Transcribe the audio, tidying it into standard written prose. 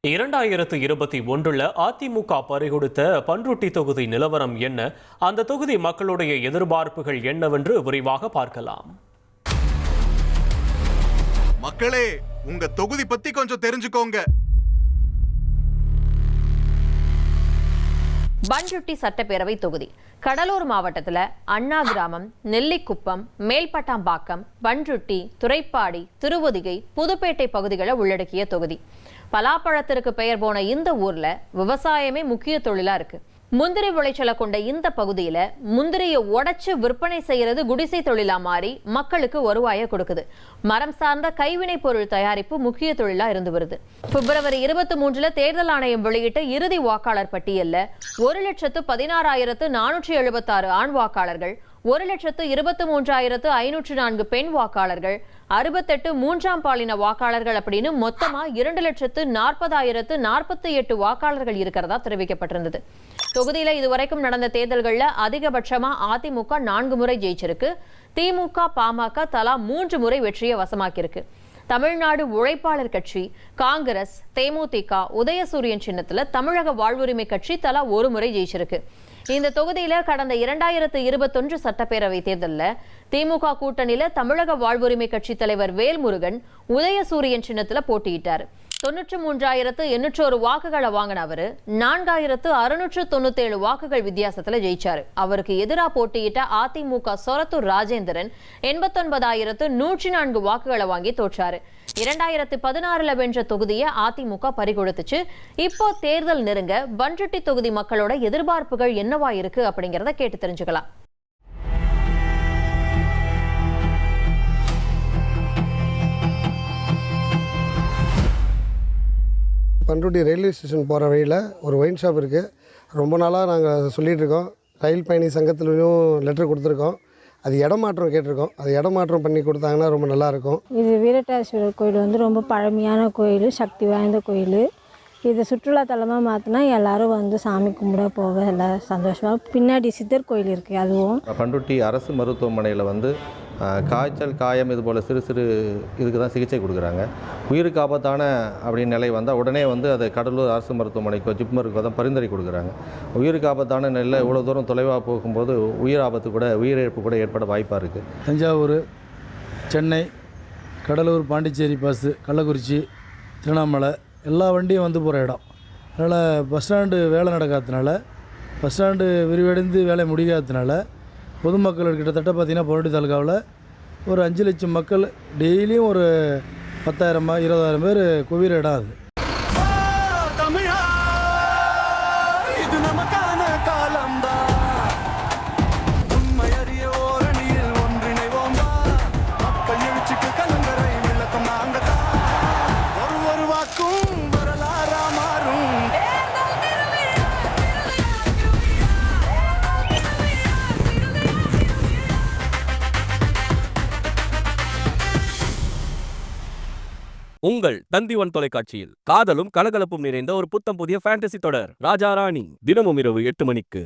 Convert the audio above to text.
2021 அதிமுக பறிகொடுத்த பண்ருட்டி தொகுதி நிலவரம் என்ன, அந்த தொகுதி மக்களுடைய எதிர்பார்ப்புகள் என்னவென்று விரிவாக பார்க்கலாம். மக்களே, உங்க தொகுதி பத்தி கொஞ்சம் தெரிஞ்சுக்கோங்க. பண்ருட்டி சட்டப்பேரவை தொகுதி கடலூர் மாவட்டத்தில் அண்ணா கிராமம், நெல்லிக்குப்பம், மேல்பட்டாம்பாக்கம், பண்ருட்டி, துறைப்பாடி, திருவொதிகை, புதுப்பேட்டை பகுதிகளை உள்ளடக்கிய தொகுதி. பலாப்பழத்திற்கு பெயர் போன இந்த ஊர்ல விவசாயமே முக்கிய தொழிலா இருக்கு. முந்திரி விளைச்சலை கொண்ட இந்த பகுதியில முந்திரியை உடைச்சு விற்பனை செய்யறது குடிசை தொழிலா மாறி மக்களுக்கு வருவாயை கொடுக்குது. மரம் சார்ந்த கைவினை பொருள் தயாரிப்பு முக்கிய தொழிலா இருந்து வருது. பிப்ரவரி 23 தேர்தல் ஆணையம் வெளியிட்ட இறுதி வாக்காளர் பட்டியல்ல 1,16,476 ஆண் வாக்காளர்கள், 1,23,504 பெண் வாக்காளர்கள், 68 மூன்றாம் பாலின வாக்காளர்கள் அப்படின்னு மொத்தமா 2,40,048 வாக்காளர்கள் இருக்கிறதா தெரிவிக்கப்பட்டிருந்தது. தொகுதியில இதுவரைக்கும் நடந்த தேர்தல்கள்ல அதிகபட்சமா அதிமுக 4 முறை ஜெயிச்சிருக்கு. திமுக, பாமக தலா 3 முறை வெற்றியை வசமாக்கியிருக்கு. தமிழ்நாடு உழைப்பாளர் கட்சி, காங்கிரஸ், தேமுதிக, உதயசூரியன் சின்னத்துல தமிழக வாழ்வுரிமை கட்சி தலா 1 முறை ஜெயிச்சிருக்கு. இந்த தொகுதியில கடந்த 2021 சட்டப்பேரவை தேர்தலில் திமுக கூட்டணியில தமிழக வாழ்வுரிமை கட்சி தலைவர் வேல்முருகன் உதயசூரியன் சின்னத்துல போட்டியிட்டார். 93,801 வாக்குகளை வாங்கின அவரு 4,697 வாக்குகள் வித்தியாசத்துல ஜெயிச்சாரு. அவருக்கு எதிராக போட்டியிட்ட அதிமுக சொரத்தூர் ராஜேந்திரன் 89,104 வாக்குகளை வாங்கி தோற்றாரு. 2016 வென்ற தொகுதியை அதிமுக பறிகொடுத்துச்சு. இப்போ தேர்தல் நெருங்க பண்ருட்டி தொகுதி மக்களோட எதிர்பார்ப்புகள் என்னவா இருக்கு அப்படிங்கறத கேட்டு தெரிஞ்சுக்கலாம். பண்ருட்டி ரயில்வே ஸ்டேஷன் போகிற வழியில் ஒரு ஒயின் ஷாப் இருக்குது. ரொம்ப நாளாக நாங்கள் சொல்லிகிட்டு இருக்கோம். ரயில் பயணி சங்கத்துலேயும் லெட்டர் கொடுத்துருக்கோம். அது இடமாற்றம் கேட்டிருக்கோம். அது இடமாற்றம் பண்ணி கொடுத்தாங்கன்னா ரொம்ப நல்லாயிருக்கும். இது வீரட்டாஸ்வரர் கோயில் வந்து ரொம்ப பழமையான கோயில், சக்தி வாய்ந்த கோயில். இதை சுற்றுலாத்தலமாக மாற்றினா எல்லோரும் வந்து சாமி கும்பிட போக எல்லாம் சந்தோஷமாக. பின்னாடி சித்தர் கோயில் இருக்குது. அதுவும் பண்ருட்டி அரசு மருத்துவமனையில் வந்து காய்ச்சல், காயம் இது போல் சிறு சிறு இதுக்கு தான் சிகிச்சை கொடுக்குறாங்க. உயிருக்கு ஆபத்தான அப்படின்னு நிலை வந்தால் உடனே வந்து அதை கடலூர் அரசு மருத்துவமனைக்கோ ஜிப்மருக்கோ தான் பரிந்துரை கொடுக்குறாங்க. உயிருக்கு ஆபத்தான நிலையில் இவ்வளோ தூரம் தொலைவாக போகும்போது உயிர் ஆபத்து கூட, உயிரிழப்பு கூட ஏற்பட வாய்ப்பாக இருக்குது. தஞ்சாவூர், சென்னை, கடலூர், பாண்டிச்சேரி பஸ்ஸு, கள்ளக்குறிச்சி, திருவண்ணாமலை எல்லா வண்டியும் வந்து போகிற இடம். அதனால் பஸ் ஸ்டாண்டு வேலை நடக்காததுனால, பஸ் ஸ்டாண்டு விரிவடைந்து வேலை முடியாததுனால பொதுமக்கள் கிட்டத்தட்ட பார்த்திங்கன்னா பண்ருட்டி தாலுக்காவில் ஒரு 5 லட்சம் மக்கள் டெய்லியும் ஒரு 10,000 20,000 பேர் குவிர இடம் அது. உங்கள் தந்திவன் தொலைக்காட்சியில் காதலும் கலகலப்பும் நிறைந்த ஒரு புத்தம் புதிய ஃபேண்டசி தொடர் ராஜா ராணி தினமும் இரவு 8 மணிக்கு.